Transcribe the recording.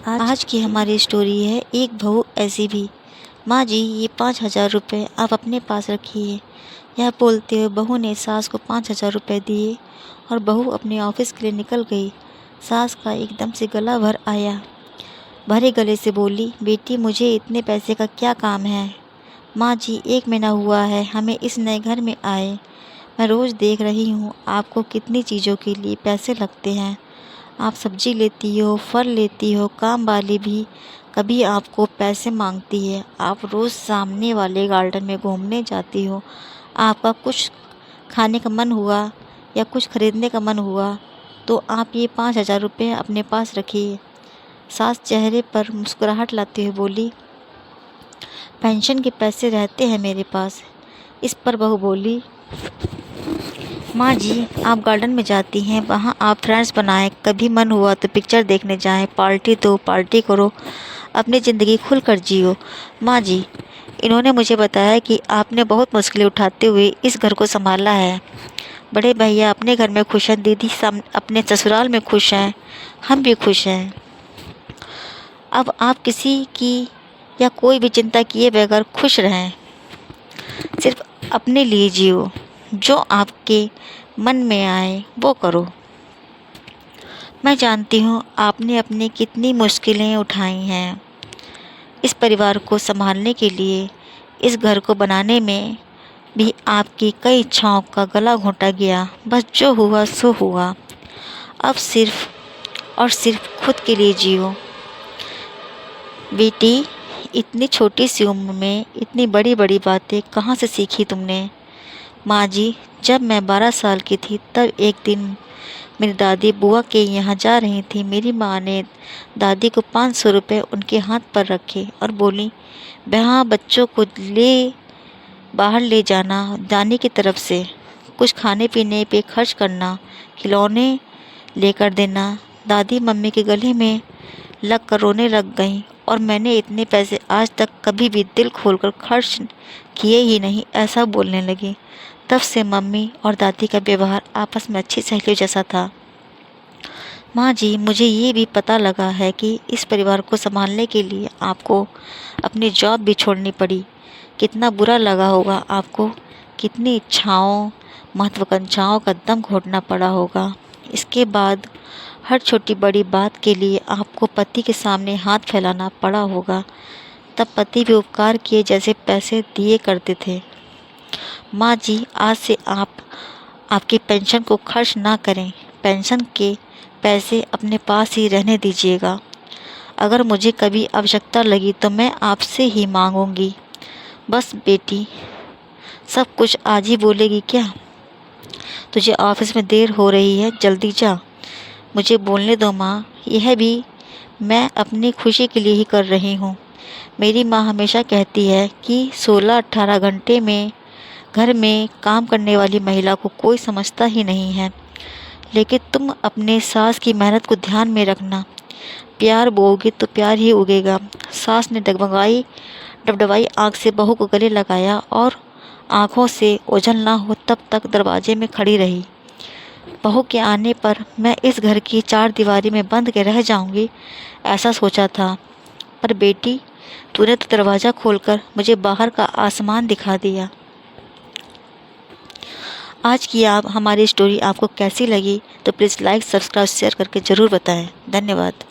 आज की हमारी स्टोरी है एक बहू ऐसी भी। माँ जी, ये 5,000 रुपये आप अपने पास रखिए। यह बोलते हुए बहू ने सास को 5,000 रुपये दिए और बहू अपने ऑफिस के लिए निकल गई। सास का एकदम से गला भर आया। भरे गले से बोली, बेटी मुझे इतने पैसे का क्या काम है। माँ जी, 1 महीना हुआ है हमें इस नए घर में आए। मैं रोज़ देख रही हूँ आपको कितनी चीज़ों के लिए पैसे लगते हैं। आप सब्जी लेती हो, फल लेती हो, काम वाली भी कभी आपको पैसे मांगती है। आप रोज़ सामने वाले गार्डन में घूमने जाती हो। आपका कुछ खाने का मन हुआ या कुछ खरीदने का मन हुआ तो आप ये 5,000 रुपये अपने पास रखिए। सास चेहरे पर मुस्कुराहट लाते हुए बोली, पेंशन के पैसे रहते हैं मेरे पास। इस पर बहू बोली, माँ जी, आप गार्डन में जाती हैं, वहाँ आप फ्रेंड्स बनाएं, कभी मन हुआ तो पिक्चर देखने जाएं, पार्टी दो, पार्टी करो, अपनी ज़िंदगी खुलकर जियो। माँ जी, इन्होंने मुझे बताया कि आपने बहुत मुश्किलें उठाते हुए इस घर को संभाला है। बड़े भैया अपने घर में खुश हैं, दीदी अपने ससुराल में खुश हैं, हम भी खुश हैं। अब आप किसी की या कोई भी चिंता किए बगैर खुश रहें, सिर्फ अपने लिए जियो, जो आपके मन में आए वो करो। मैं जानती हूँ आपने अपनी कितनी मुश्किलें उठाई हैं इस परिवार को संभालने के लिए। इस घर को बनाने में भी आपकी कई इच्छाओं का गला घोंटा गया। बस जो हुआ सो हुआ। अब सिर्फ और सिर्फ खुद के लिए जियो। बेटी, इतनी छोटी सी उम्र में इतनी बड़ी बड़ी बातें कहाँ से सीखी तुमने। माँ जी, जब मैं 12 साल की थी तब एक दिन मेरी दादी बुआ के यहाँ जा रही थी। मेरी माँ ने दादी को 500 रुपये उनके हाथ पर रखे और बोली, वहाँ बच्चों को बाहर ले जाना, दानी की तरफ से कुछ खाने पीने पे खर्च करना, खिलौने लेकर देना। दादी मम्मी के गले में लग कर रोने लग गई और मैंने इतने पैसे आज तक कभी भी दिल खोलकर खर्च किए ही नहीं, ऐसा बोलने लगी। तब से मम्मी और दादी का व्यवहार आपस में अच्छी सहेलियों जैसा था। माँ जी, मुझे ये भी पता लगा है कि इस परिवार को संभालने के लिए आपको अपनी जॉब भी छोड़नी पड़ी। कितना बुरा लगा होगा आपको, कितनी इच्छाओं महत्वाकांक्षाओं का दम घोटना पड़ा होगा। इसके बाद हर छोटी बड़ी बात के लिए आपको पति के सामने हाथ फैलाना पड़ा होगा। तब पति भी उपकार किए जैसे पैसे दिए करते थे। माँ जी, आज से आप आपकी पेंशन को खर्च ना करें। पेंशन के पैसे अपने पास ही रहने दीजिएगा। अगर मुझे कभी आवश्यकता लगी तो मैं आपसे ही मांगूंगी। बस बेटी, सब कुछ आज ही बोलेगी क्या। तुझे ऑफिस में देर हो रही है, जल्दी जा। मुझे बोलने दो माँ, यह भी मैं अपनी खुशी के लिए ही कर रही हूँ। मेरी माँ हमेशा कहती है कि 16-18 घंटे में घर में काम करने वाली महिला को कोई समझता ही नहीं है। लेकिन तुम अपने सास की मेहनत को ध्यान में रखना। प्यार बोओगे तो प्यार ही उगेगा। सास ने डबडबाई आँख से बहू को गले लगाया और आँखों से ओझल ना हो तब तक दरवाजे में खड़ी रही। बहू के आने पर मैं इस घर की 4 दीवारी में बंद के रह जाऊंगी, ऐसा सोचा था। पर बेटी, तूने तो दरवाज़ा खोलकर मुझे बाहर का आसमान दिखा दिया। आज की हमारी स्टोरी आपको कैसी लगी तो प्लीज़ लाइक, सब्सक्राइब, शेयर करके ज़रूर बताएं। धन्यवाद।